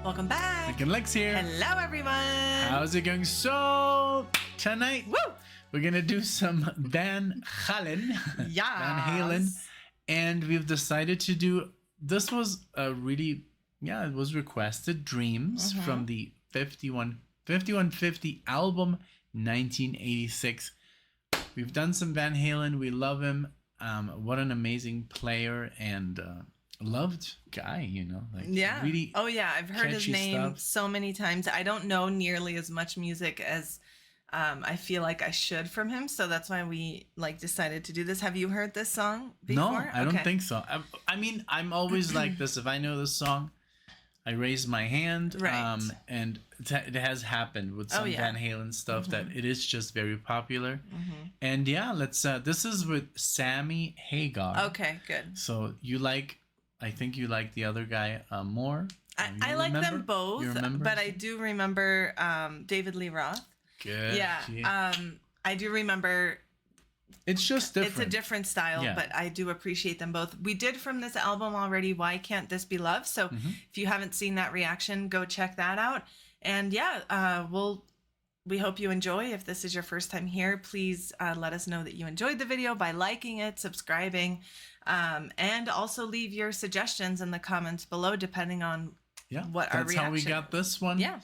Welcome back. Lex here. Hello, everyone. How's it going? So tonight, Woo! we're gonna do some Van Halen. Yes. Van Halen, and we've decided to do. This was a really, it was requested. Dreams from the 5150 album, 1986. We've done some Van Halen. We love him. What an amazing player and loved guy, really. Oh yeah, I've heard his name stuff. so many times. I don't know nearly as much music as I feel like I should from him, so that's why we decided to do this. Have you heard this song before? No, I don't think so. I mean, I'm always like this. If I know this song, I raise my hand. Right. And it has happened with some Van Halen stuff that it is just very popular. And let's. This is with Sammy Hagar. Okay, good. So I think you like the other guy more. I like them both, You remember? but I do remember David Lee Roth. Good. Yeah. I do remember. It's just different. It's a different style, but I do appreciate them both. We did from this album already, Why Can't This Be Love? So if you haven't seen that reaction, go check that out. And we hope you enjoy. If this is your first time here, please let us know that you enjoyed the video by liking it, subscribing, and also leave your suggestions in the comments below, depending on what our reaction. That's how we got this one. Yeah.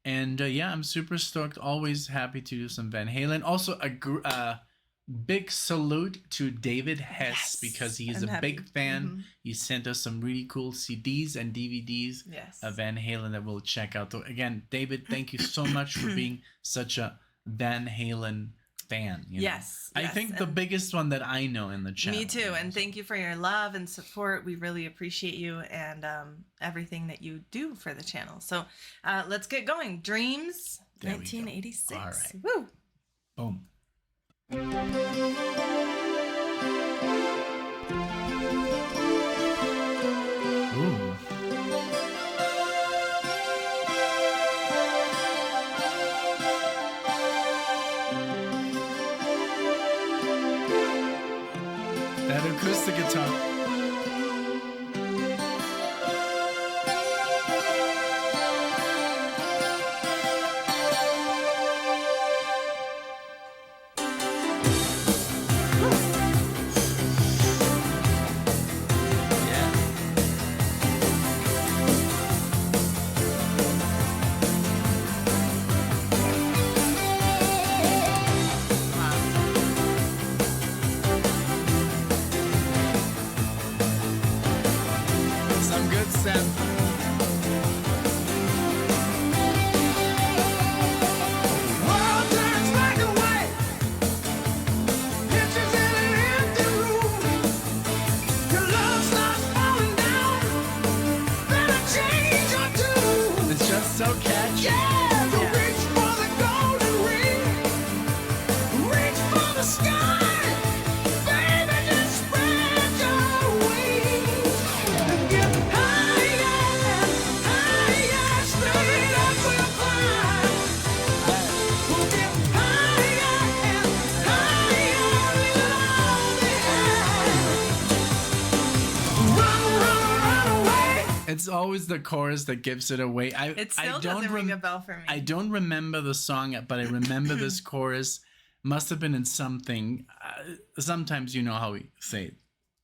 And I'm super stoked. Always happy to do some Van Halen. Also, a big salute to David Hess because he's a big fan. He sent us some really cool CDs and DVDs of Van Halen that we'll check out. So again, David, thank you so much for being such a Van Halen fan. Yes. I think the biggest one that I know in the channel. Me too. And thank you for your love and support. We really appreciate you and everything that you do for the channel. So let's get going. Dreams, 1986. All right. Woo. Boom. Ooh. That acoustic guitar. Some good stuff. It's just so catchy. Reach for the golden ring. Reach for the sky. Baby, just spread your wings. And get higher, higher. Straight up we'll fly. We'll get higher and higher in all the air. Run, run, run away. It's always the chorus that gives it away. It still doesn't ring a bell for me. I don't remember the song, but I remember this chorus. Must have been in something. Sometimes you know how we say it,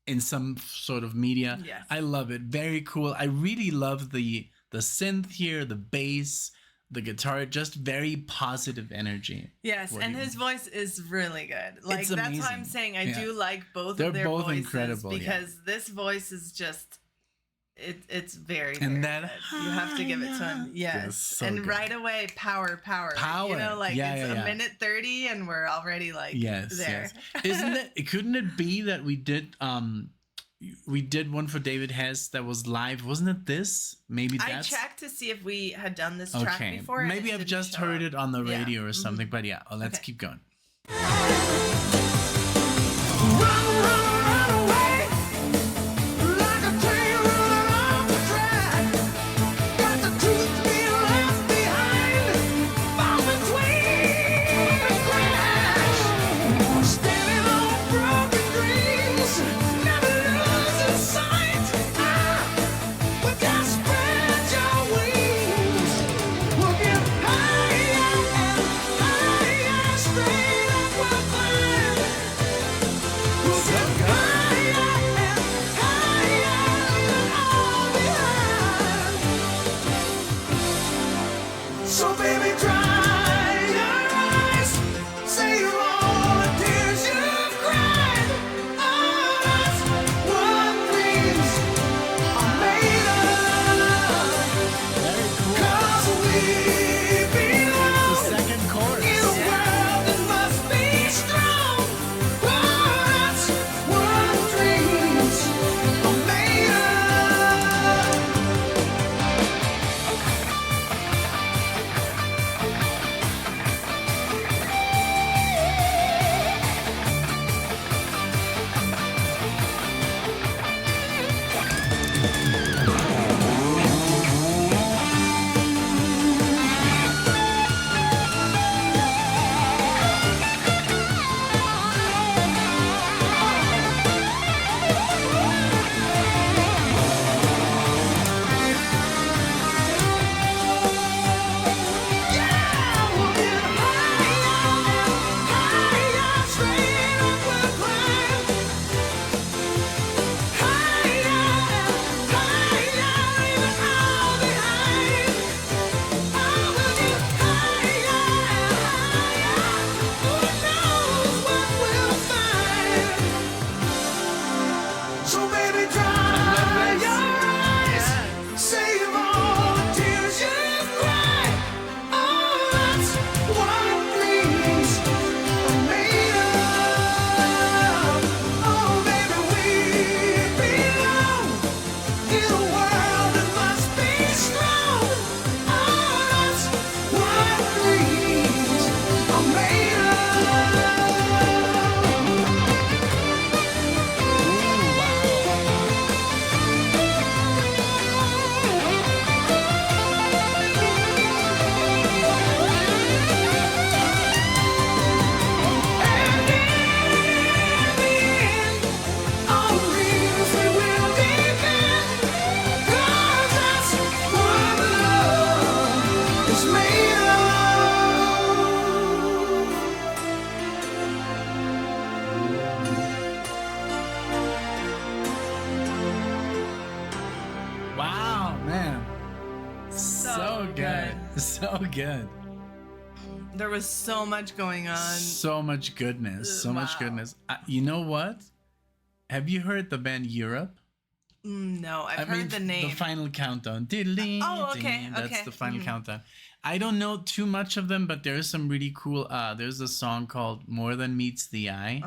in some sort of media. Yes. I love it. Very cool. I really love the synth here, the bass, the guitar. Just very positive energy. Yes, and his voice is really good. It's That's why amazing. I'm saying I do like both They're of their both voices incredible, because this voice is just it's very, And very that good. You have to give it to him. Yes. Yes, so and good. right away, power. You know, Yeah, it's yeah, a yeah. minute 30 and we're already Yes, there. yes. Isn't it? Couldn't it be that we did one for David Hess that was live? Wasn't it this? Maybe I that's. checked to see if we had done this track before. and Maybe it I've didn't just show heard up. it on the Yeah. radio or something. But let's Okay. keep going. Run, run, run away. Like a train running off the track. Got the truth being left behind. Fall between the cracks. Standing on broken dreams. Never losing sight. We gotta spread your wings. good. So good. There was so much going on. So much goodness. So much goodness. You know what? Have you heard the band Europe? No, I've heard the name. The Final Countdown. Oh, okay. That's the Final Countdown. I don't know too much of them, but there's some really cool. There's a song called More Than Meets the Eye.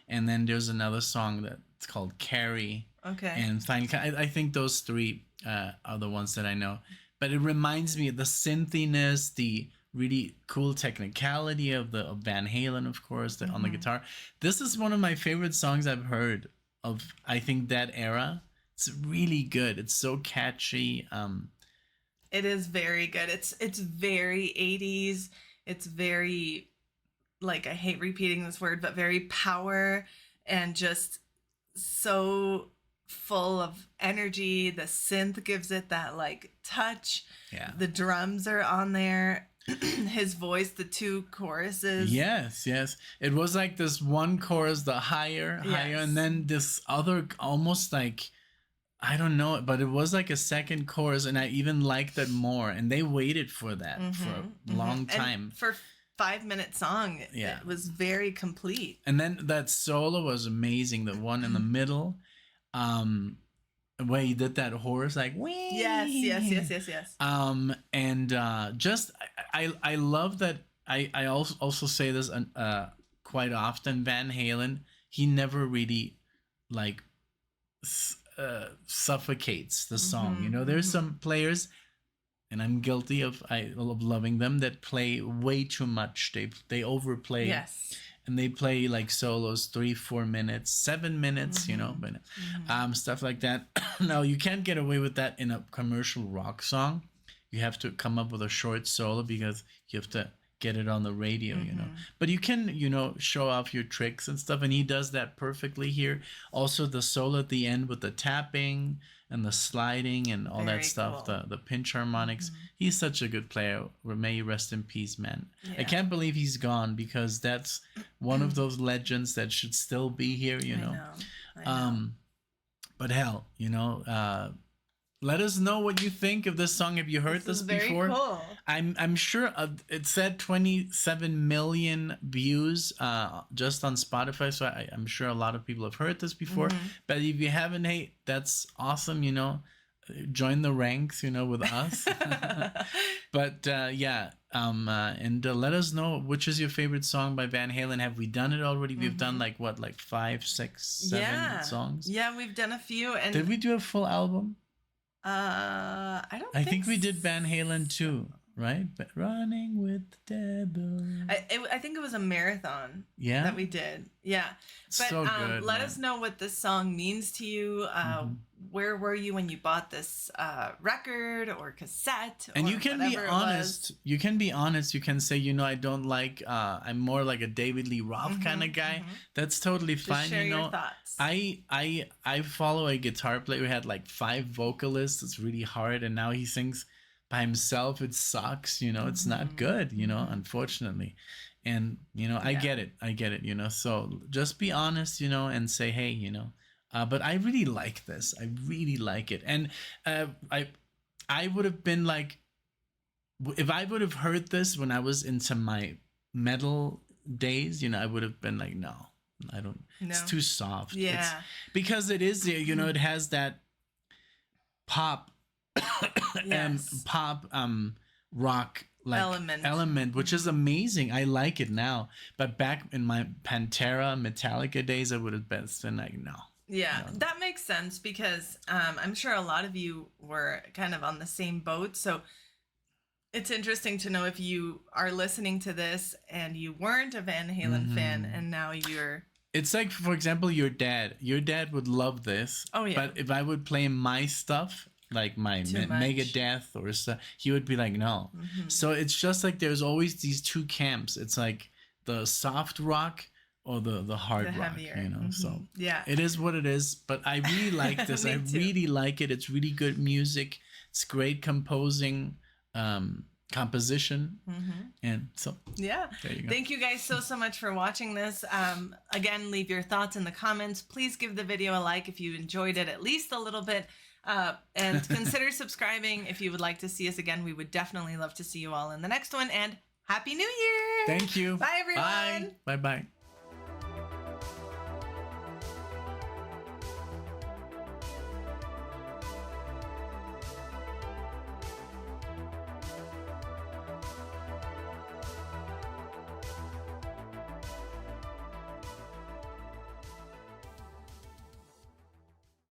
And then there's another song that's called Carrie. Okay. And I think those three are the ones that I know. But it reminds me of the synthiness, the really cool technicality of Van Halen, of course, on the guitar. This is one of my favorite songs I've heard of, I think, that era. It's really good. It's so catchy. It is very good. It's very 80s. It's very, like, I hate repeating this word, but very power and just so full of energy. The synth gives it that, like, touch. Yeah. The drums are on there. His voice, the two choruses. Yes. It was like this one chorus, the higher, and then this other almost like, I don't know, but it was like a second chorus, and I even liked that more. And they waited for that for a long time. And for 5-minute song, it was very complete. And then that solo was amazing. The one in the middle, where he did that horse, like, wee. Yes. And just I love that. I also say this quite often. Van Halen, he never really like suffocates the song. You know, there's some players, and I'm guilty of loving them, that play way too much. They overplay. Yes. And they play like solos 3-4 minutes, 7 minutes, you know, but stuff like that. Now you can't get away with that in a commercial rock song. You have to come up with a short solo because you have to get it on the radio, you know. But you can, you know, show off your tricks and stuff, and he does that perfectly here. Also the solo at the end with the tapping and the sliding and all that stuff, cool. the pinch harmonics. He's such a good player. May he rest in peace, man. Yeah. I can't believe he's gone, because that's one of those legends that should still be here, you know. I know. But hell, you know, let us know what you think of this song. Have you heard this before? Very cool. I'm sure it said 27 million views just on Spotify, so I'm sure a lot of people have heard this before. But if you haven't, hey, that's awesome. You know, join the ranks, you know, with us. But and let us know which is your favorite song by Van Halen. Have we done it already? We've done like 5, 6, 7 songs. Yeah, we've done a few. And did we do a full album? I think we did Van Halen too, right? But Running with the Devil. I think it was a marathon. Yeah, that we did. Yeah, but so good, let us know what this song means to you. Where were you when you bought this record or cassette? And you can be honest. You can be honest. You can say, you know, I don't like. I'm more like a David Lee Roth kind of guy. That's totally fine. Just share you know, your thoughts. I follow a guitar player who had like 5 vocalists. It's really hard, and now he sings by himself. It sucks. You know, it's not good. You know, unfortunately. And you know, I get it. You know, so just be honest. You know, and say, hey, you know. But I really like this. I really like it. And I would have been like, if I would have heard this when I was into my metal days, you know, I would have been like, no, I don't. No. It's too soft. Yeah. Because it is, you know, it has that pop, pop rock like element, which is amazing. I like it now. But back in my Pantera, Metallica days, I would have been like, no. Yeah, that makes sense, because I'm sure a lot of you were kind of on the same boat. So it's interesting to know if you are listening to this and you weren't a Van Halen fan, and now you're... It's like, for example, your dad. Your dad would love this. Oh, yeah. But if I would play my stuff, like my Megadeth or stuff, he would be like, no. So it's just like there's always these two camps. It's like the soft rock or the hard rock, heavier. You know. So yeah, it is what it is. But I really like this. I really like it. It's really good music. It's great composing. composition. And so yeah, there you go. Thank you guys so much for watching this. Again, leave your thoughts in the comments. Please give the video a like if you enjoyed it at least a little bit, and consider subscribing if you would like to see us again. We would definitely love to see you all in the next one, and Happy New Year. Thank you. Bye everyone. Bye bye.